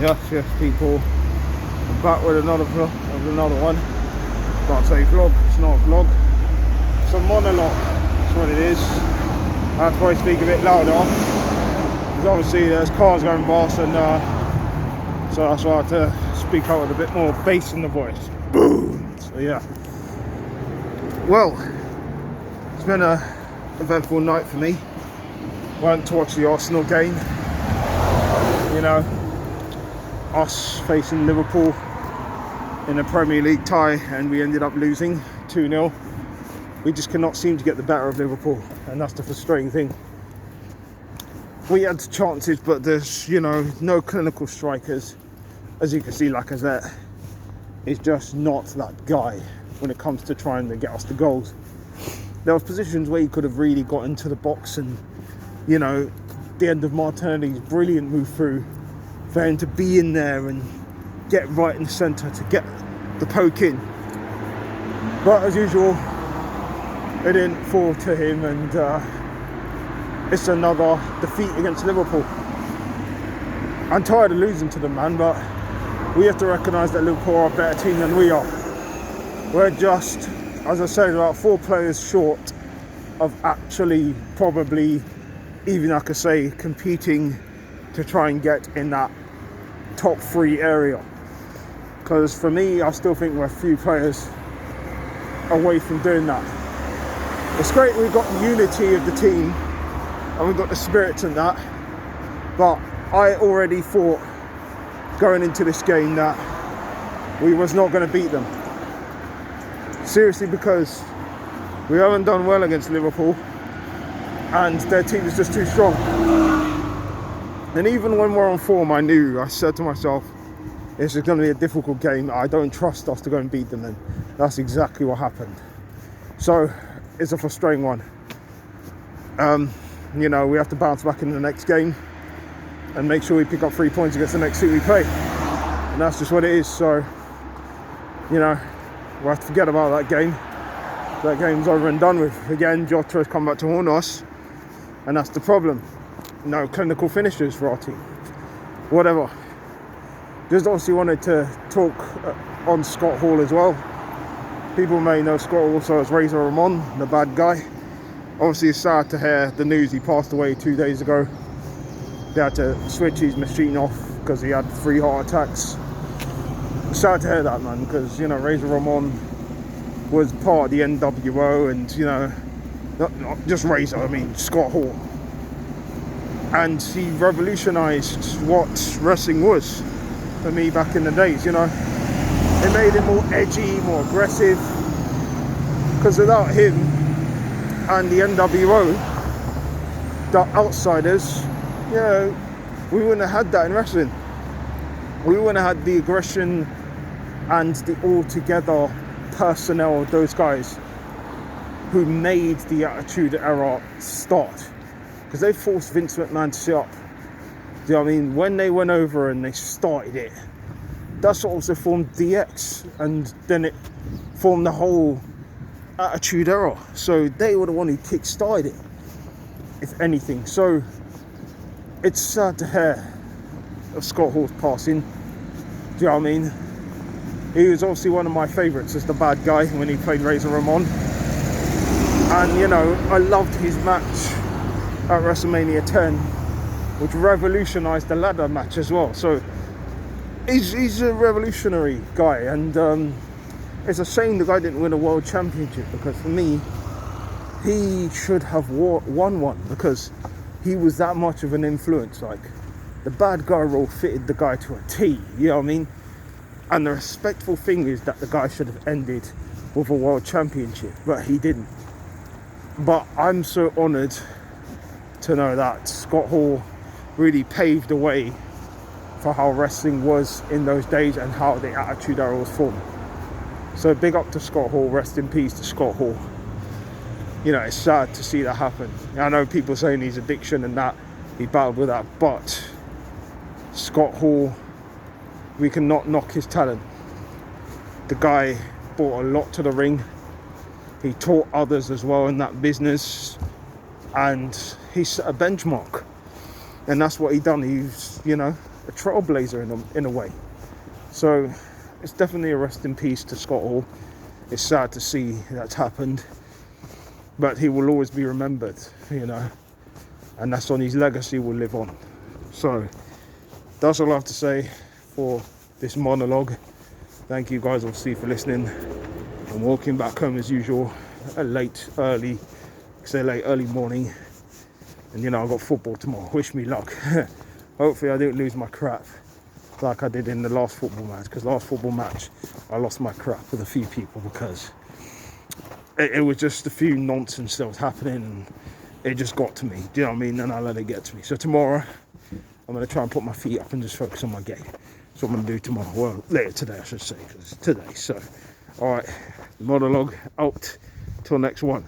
Yes, people. I'm back with another one. Can't say vlog, it's not a vlog. It's a monologue, that's what it is. I have to probably speak a bit louder. Because obviously there's cars going past and so that's why I have to speak out with a bit more bass in the voice. Boom! So yeah. Well, it's been an eventful night for me. Went to watch the Arsenal game. You know, us facing Liverpool in a Premier League tie, and we ended up losing 2-0. We just cannot seem to get the better of Liverpool, and that's the frustrating thing. We had chances, but there's, you know, no clinical strikers. As you can see, Lacazette is just not that guy when it comes to trying to get us the goals. There was positions where he could have really got into the box, and, you know, the end of Martinelli's brilliant move through, for him to be in there and get right in the centre to get the poke in. But as usual, it didn't fall to him, and it's another defeat against Liverpool. I'm tired of losing to them, man, but we have to recognise that Liverpool are a better team than we are. We're just, as I said, about 4 players short of actually probably, even I could say, competing to try and get in that top 3 area. Because for me, I still think we're a few players away from doing that. It's great we've got the unity of the team and we've got the spirits and that, but I already thought going into this game that we was not going to beat them. Seriously, because we haven't done well against Liverpool and their team is just too strong. And even when we're on form, I said to myself, this is going to be a difficult game. I don't trust us to go and beat them, and that's exactly what happened. So it's a frustrating one. You know, we have to bounce back in the next game and make sure we pick up 3 points against the next 2 we play. And that's just what it is. So, you know, we'll have to forget about that game. That game's over and done with. Again, Jota has come back to haunt us, and that's the problem. No clinical finishers for our team. Whatever. Just obviously wanted to talk on Scott Hall as well. People may know Scott also as Razor Ramon, the bad guy. Obviously it's sad to hear the news. He passed away 2 days ago. They had to switch his machine off because he had 3 heart attacks. Sad to hear that, man, because, you know, Razor Ramon was part of the NWO, and, you know, not just Razor, I mean Scott Hall. And he revolutionised what wrestling was for me back in the days, you know. It made it more edgy, more aggressive. Because without him and the NWO, the outsiders, you know, we wouldn't have had that in wrestling. We wouldn't have had the aggression and the all-together personnel of those guys who made the Attitude Era start. Because they forced Vince McMahon to sit up. Do you know what I mean? When they went over and they started it, that's what also formed DX, and then it formed the whole Attitude Era. So they were the one who kick-started it, if anything. So it's sad to hear of Scott Hall's passing. Do you know what I mean? He was obviously one of my favourites as the bad guy when he played Razor Ramon. And, you know, I loved his match at WrestleMania 10, which revolutionised the ladder match as well. So he's a revolutionary guy, and it's a shame the guy didn't win a world championship, because for me, he should have won one, because he was that much of an influence. Like, the bad guy role fitted the guy to a T, you know what I mean? And the respectful thing is that the guy should have ended with a world championship, but he didn't. But I'm so honoured to know that Scott Hall really paved the way for how wrestling was in those days and how the Attitude Era was formed. So big up to Scott Hall, rest in peace to Scott Hall. You know, it's sad to see that happen. I know people saying he's addiction and that, he battled with that, but Scott Hall, we cannot knock his talent. The guy brought a lot to the ring. He taught others as well in that business, and he set a benchmark. And that's what he done. He's, you know, a trailblazer in a way. So it's definitely a rest in peace to Scott Hall. It's sad to see that's happened, but he will always be remembered, you know, and that's on his legacy will live on. So that's all I have to say for this monologue. Thank you guys obviously for listening. I'm walking back home as usual, early morning, and you know, I've got football tomorrow. Wish me luck. Hopefully I didn't lose my crap like I did in the last football match, because last football match I lost my crap with a few people because it was just a few nonsense that was happening, and it just got to me, do you know what I mean? And I let it get to me. So tomorrow I'm going to try and put my feet up and just focus on my game. That's what I'm going to do tomorrow. Well, later today I should say, because it's today. So alright, monologue out till next one.